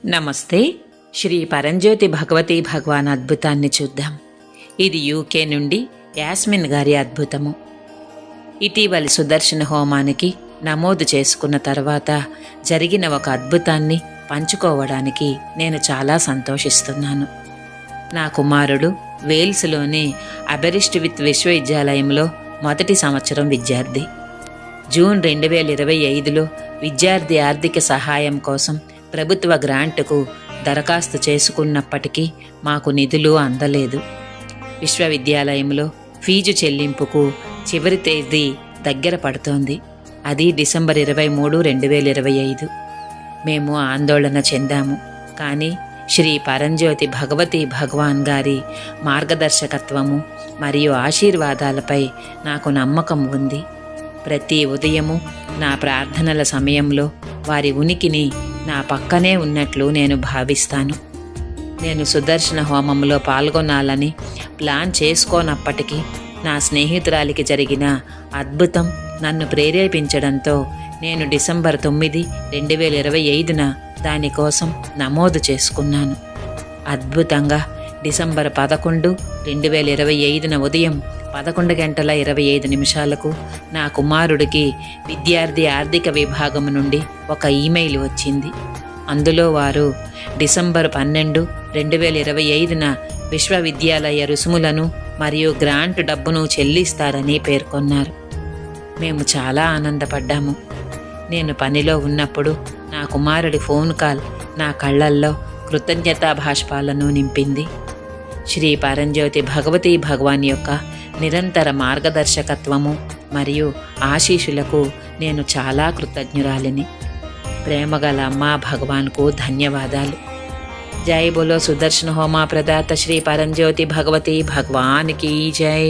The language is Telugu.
నమస్తే. శ్రీ పరంజ్యోతి భగవతి భగవాన్ అద్భుతాన్ని చూద్దాం. ఇది యూకే నుండి యాస్మిన్ గారి అద్భుతము. ఇటీవలి సుదర్శన హోమానికి నమోదు చేసుకున్న తర్వాత జరిగిన ఒక అద్భుతాన్ని పంచుకోవడానికి నేను చాలా సంతోషిస్తున్నాను. నా కుమారుడు వేల్స్లోని అబెరిస్ట్విత్ విశ్వవిద్యాలయంలో మొదటి సంవత్సరం విద్యార్థి. జూన్ 2025లో విద్యార్థి ఆర్థిక సహాయం కోసం ప్రభుత్వ గ్రాంటుకు దరఖాస్తు చేసుకున్నప్పటికీ మాకు నిధులు అందలేదు. విశ్వవిద్యాలయంలో ఫీజు చెల్లింపుకు చివరి తేదీ దగ్గర పడుతోంది. అది డిసెంబర్ 23, 2025. మేము ఆందోళన చెందాము. కానీ శ్రీ పరంజ్యోతి భగవతి భగవాన్ గారి మార్గదర్శకత్వము మరియు ఆశీర్వాదాలపై నాకు నమ్మకం ఉంది. ప్రతి ఉదయము నా ప్రార్థనల సమయంలో వారి ఉనికిని నా పక్కనే ఉన్నట్లు నేను భావిస్తాను. నేను సుదర్శన హోమంలో పాల్గొనాలని ప్లాన్ చేసుకోనప్పటికీ నా స్నేహితురాలికి జరిగిన అద్భుతం నన్ను ప్రేరేపించడంతో నేను డిసెంబర్ 9, 2025న దానికోసం నమోదు చేసుకున్నాను. అద్భుతంగా డిసెంబర్ 11, 2025న ఉదయం 11:25 నా కుమారుడికి విద్యార్థి ఆర్థిక విభాగం నుండి ఒక ఈమెయిల్ వచ్చింది. అందులో వారు డిసెంబర్ 12, 2025న విశ్వవిద్యాలయ రుసుములను మరియు గ్రాంట్ డబ్బును చెల్లిస్తారని పేర్కొన్నారు. మేము చాలా ఆనందపడ్డాము. నేను పనిలో ఉన్నప్పుడు నా కుమారుడి ఫోన్ కాల్ నా కళ్ళల్లో కృతజ్ఞతా భాష్పాలను నింపింది. శ్రీ పరంజ్యోతి భగవతి భగవాన్ యొక్క నిరంతర మార్గదర్శకత్వము మరియు ఆశీస్సులకు నేను చాలా కృతజ్ఞురాలిని. ప్రేమగల అమ్మా భగవాన్కు ధన్యవాదాలు. జై బోలో సుదర్శన హోమా ప్రదాత శ్రీ పరంజ్యోతి భగవతి భగవాన్కి జై.